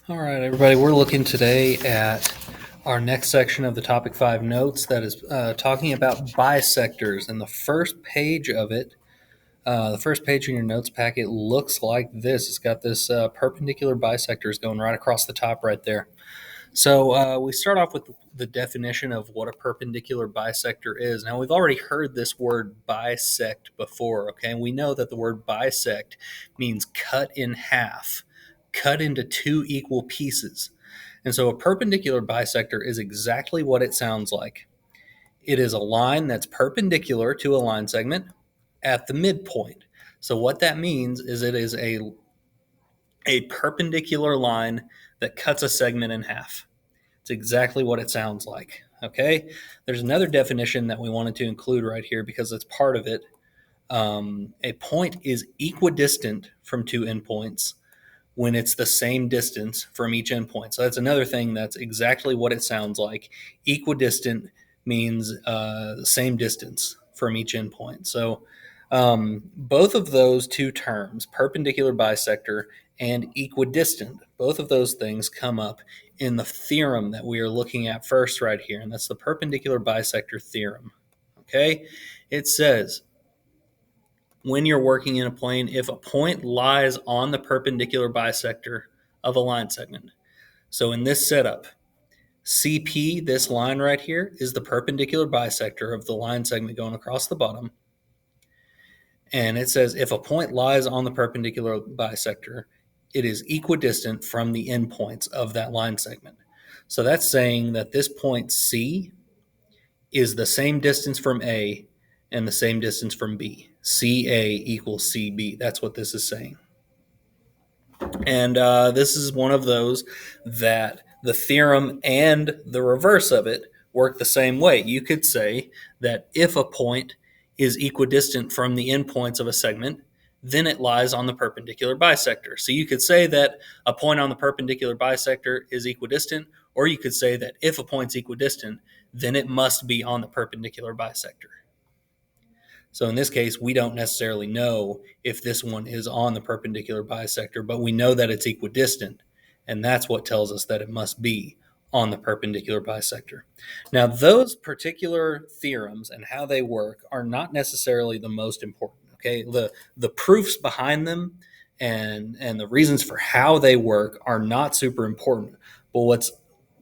All right, everybody, we're looking today at our next section of the Topic 5 notes that is talking about bisectors. And the first page of it, the first page in your notes packet looks like this. It's got this perpendicular bisectors going right across the top right there. So we start off with the definition of what a perpendicular bisector is. Now, we've already heard this word bisect before, okay? And we know that the word bisect means cut in half, cut into two equal pieces. And so a perpendicular bisector is exactly what it sounds like. It is a line that's perpendicular to a line segment at the midpoint. So what that means is it is a perpendicular line that cuts a segment in half. It's exactly what it sounds like. Okay. There's another definition that we wanted to include right here because it's part of it. A point is equidistant from two endpoints when it's the same distance from each endpoint. So that's another thing that's exactly what it sounds like. Equidistant means the same distance from each endpoint. So both of those two terms, perpendicular bisector and equidistant, both of those things come up in the theorem that we are looking at first right here, and that's the perpendicular bisector theorem. Okay? It says when you're working in a plane, if a point lies on the perpendicular bisector of a line segment. So in this setup, CP, this line right here, is the perpendicular bisector of the line segment going across the bottom. And it says if a point lies on the perpendicular bisector, it is equidistant from the endpoints of that line segment. So that's saying that this point C is the same distance from A and the same distance from B. CA equals CB. That's what this is saying. And this is one of those that the theorem and the reverse of it work the same way. You could say that if a point is equidistant from the endpoints of a segment, then it lies on the perpendicular bisector. So you could say that a point on the perpendicular bisector is equidistant, or you could say that if a point's equidistant, then it must be on the perpendicular bisector. So in this case, we don't necessarily know if this one is on the perpendicular bisector, but we know that it's equidistant, and that's what tells us that it must be on the perpendicular bisector. Now, those particular theorems and how they work are not necessarily the most important. Okay, the proofs behind them and the reasons for how they work are not super important. But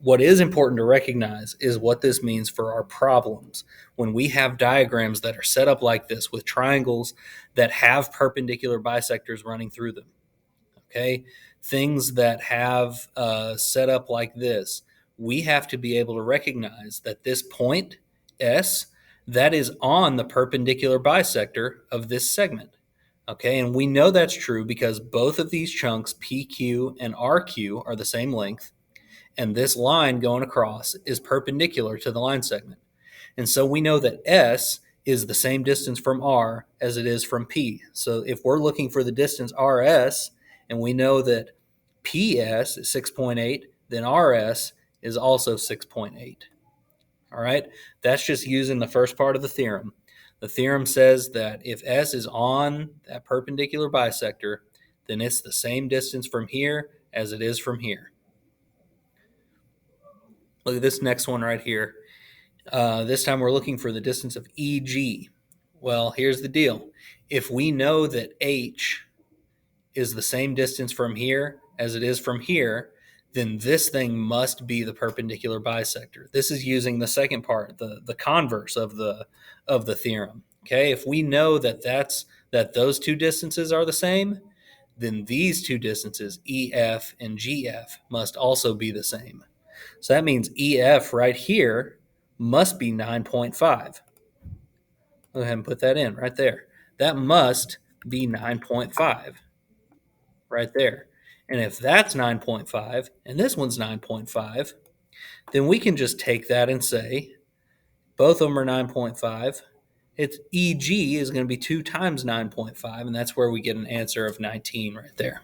what is important to recognize is what this means for our problems. When we have diagrams that are set up like this with triangles that have perpendicular bisectors running through them, okay, things that have set up like this, we have to be able to recognize that this point S, that is on the perpendicular bisector of this segment. Okay, and we know that's true because both of these chunks, PQ and RQ, are the same length, and this line going across is perpendicular to the line segment. And so we know that S is the same distance from R as it is from P. So if we're looking for the distance RS and we know that PS is 6.8, then RS is also 6.8. All right, that's just using the first part of the theorem. The theorem says that if S is on that perpendicular bisector, then it's the same distance from here as it is from here. Look at this next one right here. This time we're looking for the distance of EG. Well, here's the deal. If we know that H is the same distance from here as it is from here, then this thing must be the perpendicular bisector. This is using the second part, the converse of the theorem. Okay, if we know that those two distances are the same, then these two distances, EF and GF, must also be the same. So that means EF right here must be 9.5. Go ahead and put that in right there. That must be 9.5 right there. And if that's 9.5 and this one's 9.5, then we can just take that and say both of them are 9.5. It's EG is going to be 2 times 9.5, and that's where we get an answer of 19 right there.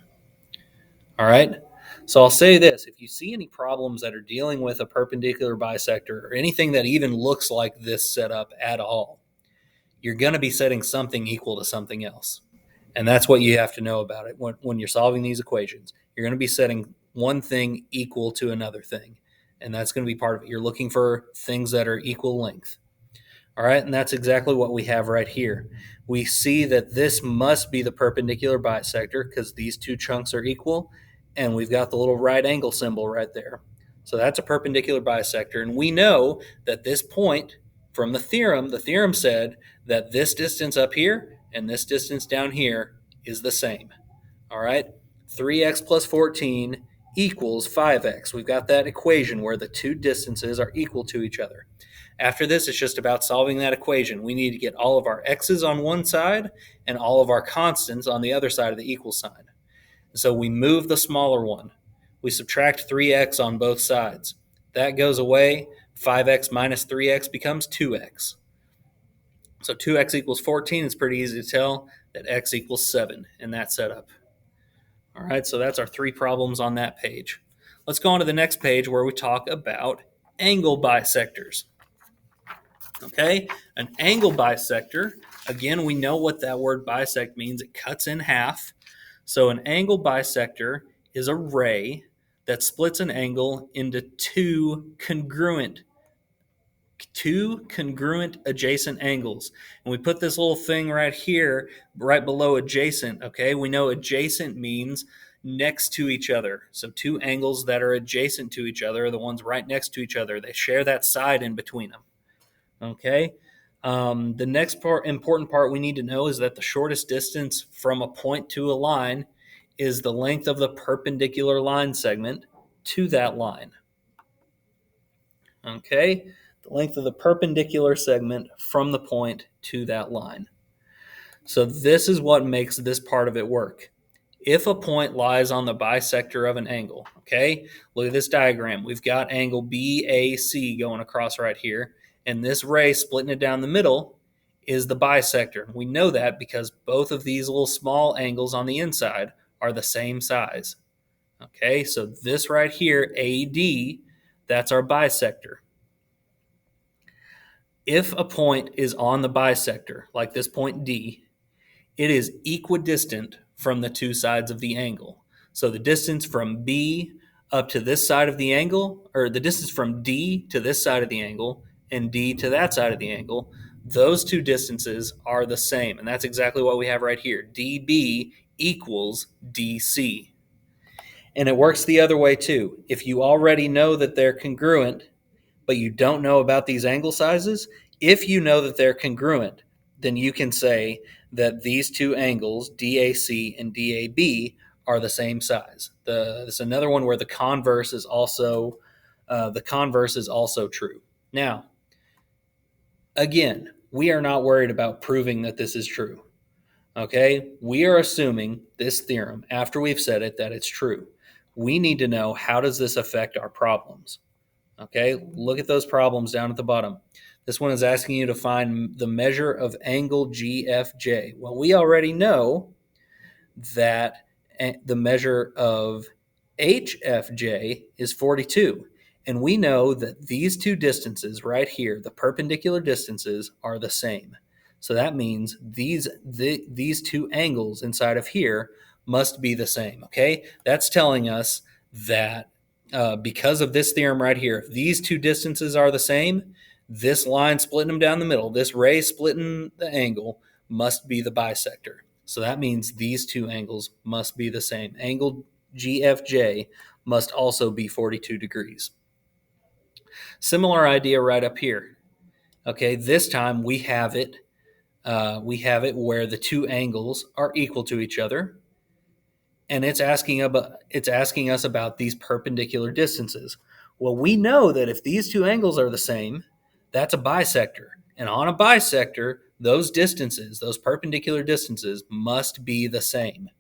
All right. So I'll say this. If you see any problems that are dealing with a perpendicular bisector or anything that even looks like this setup at all, you're going to be setting something equal to something else. And that's what you have to know about it when you're solving these equations. You're going to be setting one thing equal to another thing. And that's going to be part of it. You're looking for things that are equal length. All right, and that's exactly what we have right here. We see that this must be the perpendicular bisector because these two chunks are equal, and we've got the little right angle symbol right there. So that's a perpendicular bisector, and we know that this point from the theorem said that this distance up here and this distance down here is the same. All right, 3x plus 14 equals 5x. We've got that equation where the two distances are equal to each other. After this, it's just about solving that equation. We need to get all of our x's on one side and all of our constants on the other side of the equal sign. So we move the smaller one. We subtract 3x on both sides. That goes away. 5x minus 3x becomes 2x. So 2x equals 14. It's pretty easy to tell that x equals 7 in that setup. All right, so that's our three problems on that page. Let's go on to the next page where we talk about angle bisectors. Okay, an angle bisector, again, we know what that word bisect means. It cuts in half. So an angle bisector is a ray that splits an angle into two congruent adjacent angles. And we put this little thing right here, right below adjacent, okay? We know adjacent means next to each other. So two angles that are adjacent to each other are the ones right next to each other. They share that side in between them. Okay. The next important part we need to know is that the shortest distance from a point to a line is the length of the perpendicular line segment to that line. Okay. The length of the perpendicular segment from the point to that line. So this is what makes this part of it work. If a point lies on the bisector of an angle, okay, look at this diagram. We've got angle BAC going across right here, and this ray splitting it down the middle is the bisector. We know that because both of these little small angles on the inside are the same size. Okay, so this right here, AD, that's our bisector. If a point is on the bisector, like this point D, it is equidistant from the two sides of the angle. So the distance from B up to this side of the angle, or the distance from D to this side of the angle and D to that side of the angle, those two distances are the same. And that's exactly what we have right here. DB equals DC. And it works the other way too. If you already know that they're congruent, but you don't know about these angle sizes, if you know that they're congruent, then you can say that these two angles, DAC and DAB, are the same size. There's another one where the converse is also true. Now, again, we are not worried about proving that this is true. Okay, we are assuming this theorem after we've said it that it's true. We need to know, how does this affect our problems? Okay, look at those problems down at the bottom. This one is asking you to find the measure of angle GFJ. Well, we already know that the measure of HFJ is 42. And we know that these two distances right here, the perpendicular distances, are the same. So that means these two angles inside of here must be the same. Okay, that's telling us that because of this theorem right here, if these two distances are the same, this line splitting them down the middle, this ray splitting the angle, must be the bisector. So that means these two angles must be the same. Angle GFJ must also be 42 degrees. Similar idea right up here. Okay, this time we have it where the two angles are equal to each other, and it's asking us about these perpendicular distances. Well, we know that if these two angles are the same, that's a bisector. And on a bisector, those distances, those perpendicular distances, must be the same.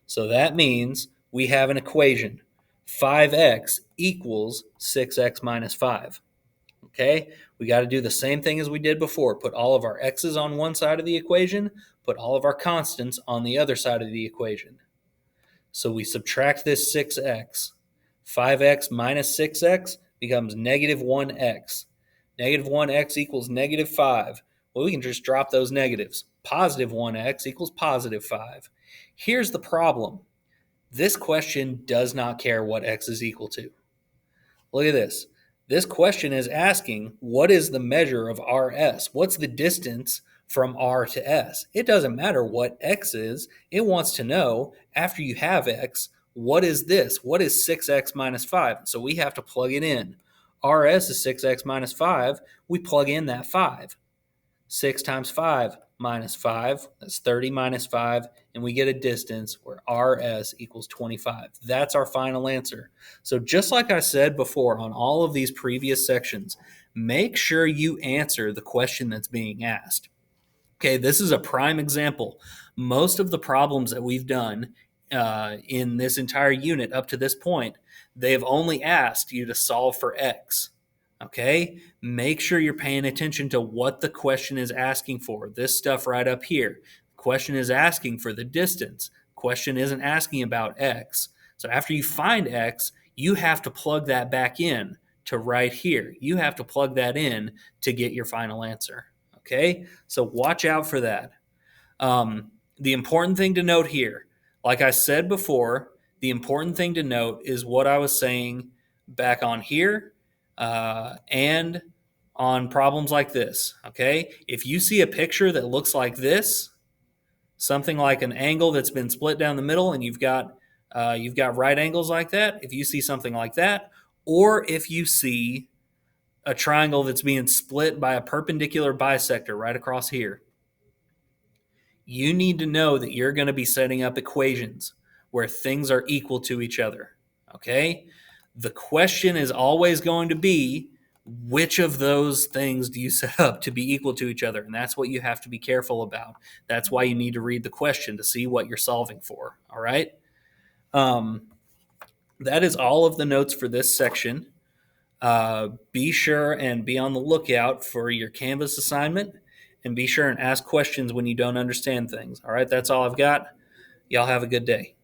So that means we have an equation. 5x equals 6x minus 5. Okay, we got to do the same thing as we did before. Put all of our x's on one side of the equation, put all of our constants on the other side of the equation. So we subtract this 6x. 5x minus 6x becomes negative 1x. Negative 1x equals negative 5. Well, we can just drop those negatives. Positive 1x equals positive 5. Here's the problem. This question does not care what x is equal to. Look at this. This question is asking, what is the measure of RS? What's the distance from R to S? It doesn't matter what x is. It wants to know, after you have x, what is this? What is 6x minus 5? So we have to plug it in. RS is 6x minus 5. We plug in that 5. 6 times 5 minus 5, that's 30 minus 5, and we get a distance where RS equals 25. That's our final answer. So just like I said before on all of these previous sections, make sure you answer the question that's being asked. Okay, this is a prime example. Most of the problems that we've done in this entire unit up to this point, they have only asked you to solve for x. Okay, make sure you're paying attention to what the question is asking for. This stuff right up here. Question is asking for the distance. Question isn't asking about x. So after you find x, you have to plug that back in to right here. You have to plug that in to get your final answer. Okay, so watch out for that. The important thing to note here, like I said before, the important thing to note is what I was saying back on here and on problems like this. Okay, if you see a picture that looks like this, something like an angle that's been split down the middle, and you've got right angles like that. If you see something like that, or if you see a triangle that's being split by a perpendicular bisector right across here, you need to know that you're going to be setting up equations where things are equal to each other. Okay? The question is always going to be, which of those things do you set up to be equal to each other? And that's what you have to be careful about. That's why you need to read the question to see what you're solving for. All right? That is all of the notes for this section. Be sure and be on the lookout for your Canvas assignment, and be sure and ask questions when you don't understand things. All right, that's all I've got. Y'all have a good day.